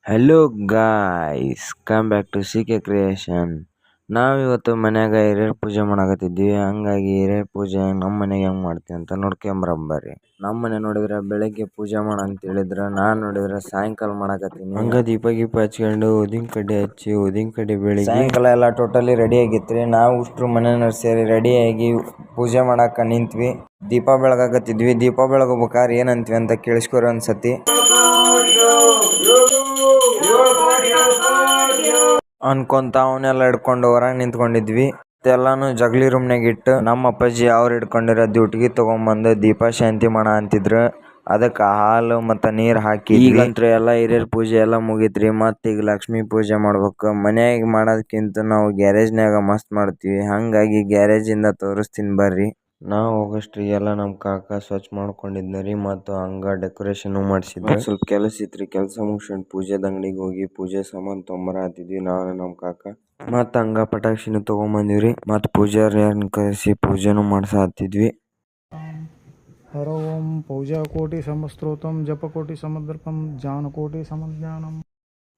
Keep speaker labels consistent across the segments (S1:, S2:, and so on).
S1: Hello guys, come back to C K creation. ನಾವಿವತ್ತು ಮನ್ಯಾಗ ಹಿರಿಯರ್ ಪೂಜೆ ಮಾಡಕತ್ತಿದ್ವಿ. ಹಂಗಾಗಿ ಹಿರಿಯರ್ ಪೂಜೆ ನಮ್ಮ ಮನೆಗೆ ಹೆಂಗೆ ಮಾಡ್ತೀವಿ ಅಂತ ನೋಡ್ಕೊಂಬರಂಬರ್ರಿ. ನಮ್ಮ ಮನೆ ನೋಡಿದ್ರೆ ಬೆಳಗ್ಗೆ ಪೂಜೆ ಮಾಡ ಅಂತ ಹೇಳಿದ್ರೆ, ನಾನು ನೋಡಿದ್ರೆ ಸಾಯಂಕಾಲ ಮಾಡಕತ್ತೀನಿ. ಹಂಗ ದೀಪ ಹಚ್ಕೊಂಡು ಉದಿನ ಕಡ್ಡಿ ಹಚ್ಚಿ ಉದಿನ ಕಡ್ಡಿ ಬೆಳಿಗ್ಗೆ ಸಾಯಂಕಾಲ ಎಲ್ಲ ಟೋಟಲಿ ರೆಡಿ ಆಗಿತ್ರಿ. ನಾವು ಇಷ್ಟರು ಮನೆಯವ್ರು ಸೇರಿ ರೆಡಿಯಾಗಿ ಪೂಜೆ ಮಾಡಾಕ ನಿಂತ್ವಿ. ದೀಪ ಬೆಳಗಾಕತ್ತಿದ್ವಿ. ದೀಪ ಬೆಳಗಬೇಕಾದ್ರೆ ಏನಂತೀವಿ ಅಂತ ಕೇಳಿಸ್ಕೊರಿ ಒಂದ್ಸತಿ ಅನ್ಕೊಂತ ಅವನ್ನೆಲ್ಲ ಹಿಡ್ಕೊಂಡು ಹೊರಗೆ ನಿಂತ್ಕೊಂಡಿದ್ವಿ. ಎಲ್ಲಾನು ಜಗಲಿ ರೂಮ್ನಾಗ ಇಟ್ಟು ನಮ್ಮ ಅಪ್ಪಾಜಿ ಅವ್ರು ಹಿಡ್ಕೊಂಡಿರೋ ದ್ಯೂಟಿಗೆ ತಗೊಂಬಂದು ದೀಪ ಶಾಂತಿ ಮಾಡ ಅಂತಿದ್ರು. ಅದಕ್ಕೆ ಹಾಲು ಮತ್ತು ನೀರು ಹಾಕಿ ಈಗಂತ್ರ ಎಲ್ಲ ಹಿರಿಯರ್ ಪೂಜೆ ಎಲ್ಲ ಮುಗೀತ್ರಿ. ಮತ್ತು ಈಗ ಲಕ್ಷ್ಮೀ ಪೂಜೆ ಮಾಡ್ಬೇಕು. ಮನ್ಯಾಗ ಮಾಡೋದಕ್ಕಿಂತ ನಾವು ಗ್ಯಾರೇಜ್ನಾಗ ಮಸ್ತ್ ಮಾಡ್ತೀವಿ. ಹಾಗಾಗಿ ಗ್ಯಾರೇಜಿಂದ ತೋರಿಸ್ತೀನಿ ಬರ್ರಿ. ನಾವು ಹೋಗೋಷ್ಟ್ರಿಗೆಲ್ಲ ನಮ್ಮ ಕಾಕ ಸ್ವಚ್ಛ ಮಾಡ್ಕೊಂಡಿದ್ನರಿ. ಮತ್ತು ಹಂಗ ಡೆಕೋರೇಷನ್ ಮಾಡಿಸಿದ್ದೆ. ಸ್ವಲ್ಪ ಕೆಲಸ ಇತ್ರಿ. ಕೆಲಸ ಮುಗಿಸ್ಕೊಂಡು ಪೂಜೆದ ಅಂಗಡಿಗೆ ಹೋಗಿ ಪೂಜೆ ಸಾಮಾನು ತೊಗೊಂಬರತ್ತಿದ್ವಿ ನಾವು ನಮ್ಮ ಕಾಕ. ಮತ್ತು ಹಂಗ ಪಟಾಕ್ಷಿನೂ ತೊಗೊಂಬಂದಿವ್ರಿ. ಮತ್ತು ಪೂಜಾರಿಯರ್ನ ಕರೆಸಿ ಪೂಜೆನೂ ಮಾಡ್ಸತ್ತಿದ್ವಿ.
S2: ಹರ ಓಂ ಪೂಜಾ ಕೋಟಿ ಸಮಸ್ತೋತಂ ಜಪ ಕೋಟಿ ಸಮದರ್ಪಂ ಜ್ಞಾನ ಕೋಟಿ ಸಮಜ್ಞಾನಂ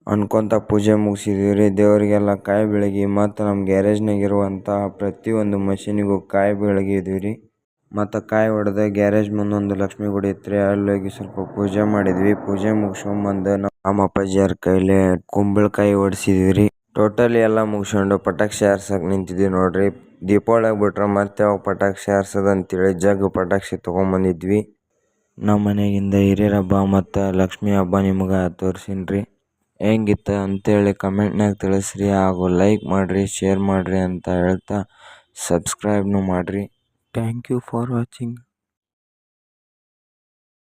S1: ಅನ್ಕೊಂತ ಪೂಜೆ ಮುಗಿಸಿದ್ವಿ. ದೇವರಿಗೆಲ್ಲ ಕಾಯಿ ಬೆಳಗಿ ಮತ್ತು ನಮ್ಮ ಗ್ಯಾರೇಜ್ನಾಗ ಇರುವಂತಹ ಪ್ರತಿಯೊಂದು ಮಷೀನಿಗೂ ಕಾಯಿ ಬೆಳಗಿದ್ವಿ ರೀ. ಮತ್ತು ಕಾಯಿ ಹೊಡೆದ ಗ್ಯಾರೇಜ್ ಮುಂದೆ ಒಂದು ಲಕ್ಷ್ಮೀ ಗುಡಿ ಇತ್ತು. ಅಲ್ಲಿ ಹೋಗಿ ಸ್ವಲ್ಪ ಪೂಜೆ ಮಾಡಿದ್ವಿ. ಪೂಜೆ ಮುಗಿಸ್ಕೊಂಬಂದು ನಮ್ಮ ಅಪ್ಪಾಜಿಯವ್ರ ಕೈಲಿ ಕುಂಬಳಕಾಯಿ ಹೊಡ್ಸಿದ್ವಿ ರೀ. ಟೋಟಲಿ ಎಲ್ಲ ಮುಗಿಸ್ಕೊಂಡು ಪಟಾಕ್ಷಿ ಹಾರ್ಸಕ್ಕೆ ನಿಂತಿದ್ವಿ ನೋಡ್ರಿ. ದೀಪಾವಳಿಯಾಗ ಬಿಟ್ರೆ ಮತ್ತೆ ಅವಾಗ ಪಟಾಕ್ಷಿ ಹಾರ್ಸೋದು ಅಂತೇಳಿ ಜಗ್ ಪಟಾಕ್ಷಿ ತೊಗೊಂಬಂದಿದ್ವಿ. ನಮ್ಮ ಮನೆಗಿಂದ ಹಿರಿಯರ ಹಬ್ಬ ಮತ್ತು ಲಕ್ಷ್ಮೀ ಹಬ್ಬ ನಿಮ್ಗೆ ತೋರಿಸಿನ್ರಿ. ಹೆಂಗಿತ್ತು ಅಂತೇಳಿ ಕಮೆಂಟ್ನಾಗ ತಿಳಿಸ್ರಿ. ಹಾಗೂ ಲೈಕ್ ಮಾಡಿರಿ, ಶೇರ್ ಮಾಡಿರಿ ಅಂತ ಹೇಳ್ತಾ ಸಬ್ಸ್ಕ್ರೈಬ್ನು ಮಾಡಿರಿ. Thank you for watching.